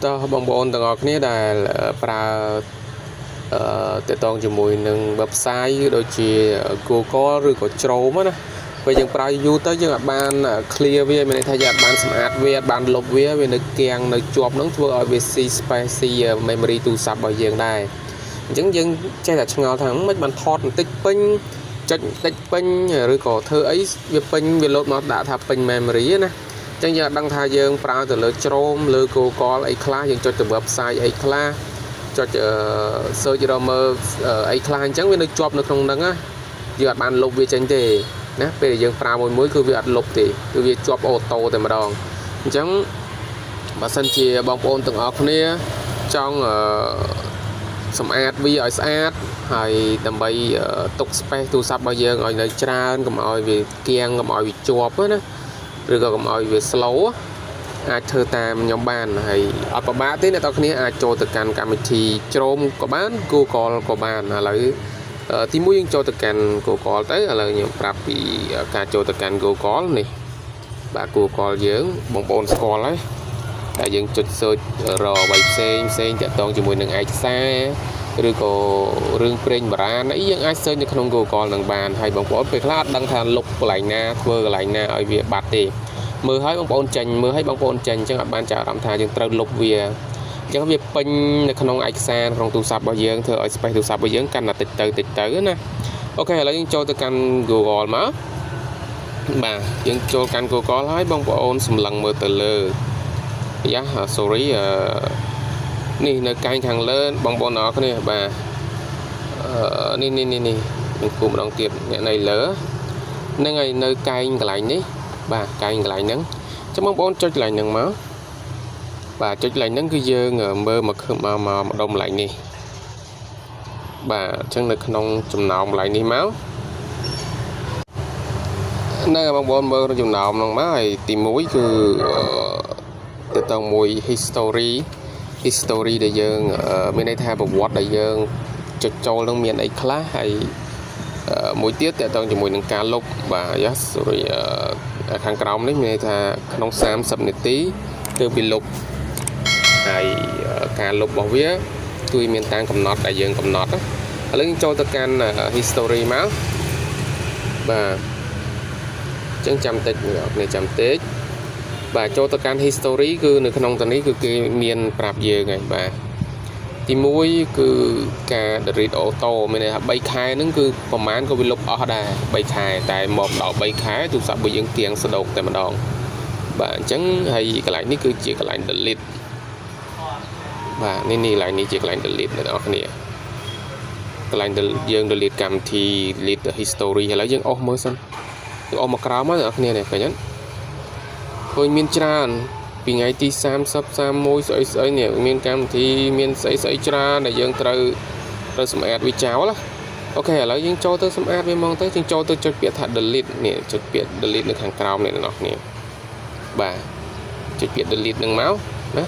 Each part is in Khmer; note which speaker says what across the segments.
Speaker 1: តើបងប្អូនទាំងអស់គ្នាដែលប្រើតេតងជាមួយនឹង website ដូចជា Google ឬក៏ Chrome ណាពេលយើងប្រើយូរទៅយើងអាចបាន clear វាមានន័យថាយើងអាចបានសម្អាតវាបានលុបវានៅគាំងនៅជាប់ហ្នឹងធ្វើឲ្យវា space memory ទូរស័ព្ទរបស់យើងដែរអញ្ចឹងយើងចេះតែឆ្ងល់ថាមិនបានថតបន្តិចពេញចុចបន្តិចពេញឬក៏ធ្វើអីវាពេញវាលោតមកដាក់ថាពេញ memory ណាអញ្ចឹងយើងអត់ដឹងថាយើងប្រើទៅលើ Chrome លើ Google អីខ្លះយើងចុចទៅ website អីខ្លះចុច search រកមើលអីខ្លះអញ្ចឹងវានៅជាប់នៅក្នុងហ្នឹងណាយើងអត់បានលុបវាចេញទេណាពេលយើងប្រើមួយគឺវាអត់លុបទេគឺវាជាប់អូតូតែម្ដងអញ្ចឹងបើសិនជាបងប្អូនទាំងអស់គ្នាចង់សម្អាតវាឲ្យស្អាតហើយដើម្បីទុក space ទូរស័ព្ទរបស់យើងឲ្យនៅច្រើនកុំឲ្យវាគៀងកុំឲ្យវាជាប់ណាឬក៏កុំឲ្យវា slow អាចធ្វើតាមខ្ញុំបានហើយអត់ពិបាកទេអ្នកនរគ្នាអាចចូលទៅកាន់កម្មវិធី Chrome ក៏បាន Google ក៏បានឥឡូវទីមួយយើងចូលទៅកាន់ Google ទៅឥឡូវខ្ញុំប្រាប់ពីការចូលទៅកាន់ Google នេះបាទ Google យើងបងប្អូនស្គាល់ហើយតែយើងចុច search រកអ្វីផ្សេងតាក់ទងជាមួយនឹងឯកសារឬក៏រឿងព្រេងបុរាណអីយើងអាច search នៅក្នុង Google នឹងបានហើយបងប្អូនពេលខ្លះអត់ដឹងថាលុបកន្លែងណាធ្វើកន្លែងណាឲ្យវាបាត់ទេមើលឲ្យបងប្អូនចេញមើលឲ្យបងប្អូនចេញអញ្ចឹងអត់បានចាប់អារម្មណ៍ថាយើងត្រូវលុបវាអញ្ចឹងវាពេញនៅក្នុងឯកសារក្នុងទូរស័ព្ទរបស់យើងធ្វើឲ្យ space ទូរស័ព្ទរបស់យើងកាន់តែតិចទៅណាអូខេឥឡូវយើងចូលទៅកាន់ Google មកបាទយើងចូលកាន់ Google ហើយបងប្អូនសម្លឹងមើលទៅលើយ៉ា sorry នេះនៅកែងខាងលើបងប្អូនអរគ្នាបាទនេះនឹងគូម្ដងទៀតអ្នកនៅលើហ្នឹងហើយនៅកែងកន្លែងនេះបាទកែងកន្លែងហ្នឹងចាំបងប្អូនចុចកន្លែងហ្នឹងមកបាទចុចកន្លែងហ្នឹងគឺយើងមើលមកម្ដុំកន្លែងនេះបាទអញ្ចឹងនៅក្នុងចំណោមកន្លែងនេះមកហ្នឹងហើយបងប្អូនមើលចំណោមហ្នឹងមកហើយទី1គឺទៅតមួយ history ដែលយើងមានន័យថាប្រវត្តិដែលយើងចុចចូលនឹងមានអីខ្លះហើយមួយទៀតតើតើជាមួយនឹងការលុបបាទ yes sorry ខាងក្រោមនេះមានន័យថាក្នុង30នាទីទើបវាលុបហើយការលុបរបស់វាគឺមានតាមកំណត់ដែលយើងកំណត់ឥឡូវយើងចូលទៅកាន់ history មកបាទអញ្ចឹងចាំតិចអ្នកចាំតិចបាទចូលទៅកាន់ history គឺនៅក្នុងតនេះគឺគេមានប្រាប់យើងហើយបាទទី1គឺការ delete auto មានន័យថា3ខែហ្នឹងគឺប្រហែលក៏វាលុបអស់ដែរ3ខែតែមកដល់3ខែទូរស័ព្ទរបស់យើងទៀងស្ដោកតែម្ដងបាទអញ្ចឹងហើយកន្លែងនេះគឺជាកន្លែង delete បាទនេះកន្លែងនេះជាកន្លែង delete អ្នកនរគ្នាកន្លែងយើង delete កម្មវិធី delete history ឥឡូវយើងអស់មើលសិនយើងអស់មកក្រោមមកអ្នកនរគ្នានេះឃើញទេឃើញមានច្រើនពីថ្ងៃទី30 31ស្អីនេះមានកម្មវិធីមានស្អីច្រើនដែលយើងត្រូវសម្អាតវាចោលណាអូខេឥឡូវយើងចូលទៅសម្អាតវាហ្មងទៅយើងចូលទៅចុចពាក្យថា delete នេះចុចពាក្យ delete នៅខាងក្រោមនេះអ្នកនរគ្នាបាទចុចពាក្យ delete នឹងមកណា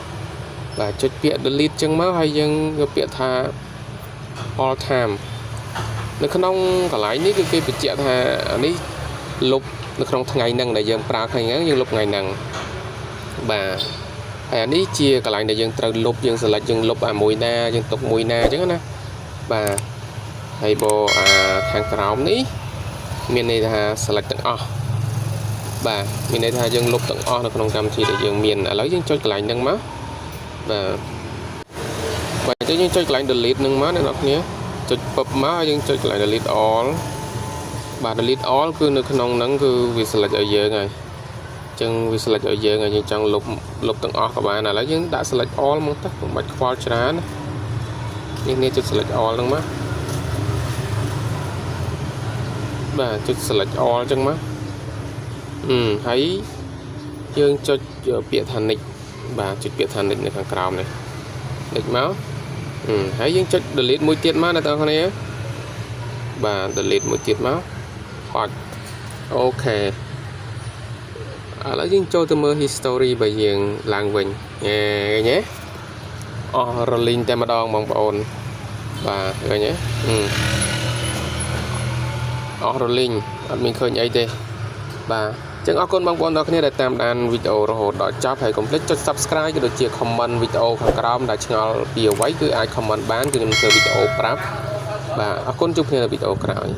Speaker 1: បាទចុចពាក្យ delete ចឹងមកហើយយើងយកពាក្យថា all time នៅក្នុងកន្លែងនេះគឺគេបញ្ជាក់ថានេះលុបនៅក្នុងថ្ងៃហ្នឹងដែលយើងប្រើថ្ងៃហ្នឹងយើងលុបថ្ងៃហ្នឹងបាទហើយអានេះជាកន្លែងដែលយើងត្រូវលុបយើង select យើងលុបអាមួយណាយើងទុកមួយណាអញ្ចឹងណាបាទហើយបើខាងក្រោមនេះមានន័យថា select ទាំងអស់បាទមានន័យថាយើងលុបទាំងអស់នៅក្នុងកម្មវិធីដែលយើងមានឥឡូវយើងចុចកន្លែងហ្នឹងមកបាទអញ្ចឹងយើងចុចកន្លែង delete ហ្នឹងមកអ្នកនរគ្នាចុចពឹបមកយើងចុចកន្លែង delete all បាទ delete all គឺនៅក្នុងហ្នឹងគឺវា select ឲ្យយើងហើយចឹងវា select ឲ្យយើងហើយយើងចង់លុបទាំងអស់ក៏បានឥឡូវយើងដាក់ select all មកទៅកុំបាច់ខ្វល់ច្រើននេះចុច select all ហ្នឹងមកបាទចុច select all ចឹងមកហើយយើងចុចពាក្យថា next បាទចុចពាក្យថា next នៅខាងក្រោមនេះ next មកហើយយើងចុច delete មួយទៀតមកអ្នកទាំងគ្នាបាទ delete មួយទៀតមកបាច់អូខេឥឡូវយើងចូលទៅមើល history របស់យើងឡើងវិញឃើញទេអស់រលីងតែម្ដងបងប្អូនបាទឃើញទេអស់រលីងអត់មានឃើញអីទេបាទ ចឹងអរគុណបងប្អូនទាំងគ្នាដែលតាមដានវីដេអូរហូតដល់ចប់ហើយកុំភ្លេចចុច Subscribe ក៏ដូចជា Comment វីដេអូខាងក្រោមដែលឆ្ងល់ពីអ្វីគឺអាច Comment បានគឺខ្ញុំធ្វើវីដេអូប្រាប់បាទអរគុណជួបគ្នានៅវីដេអូក្រោយ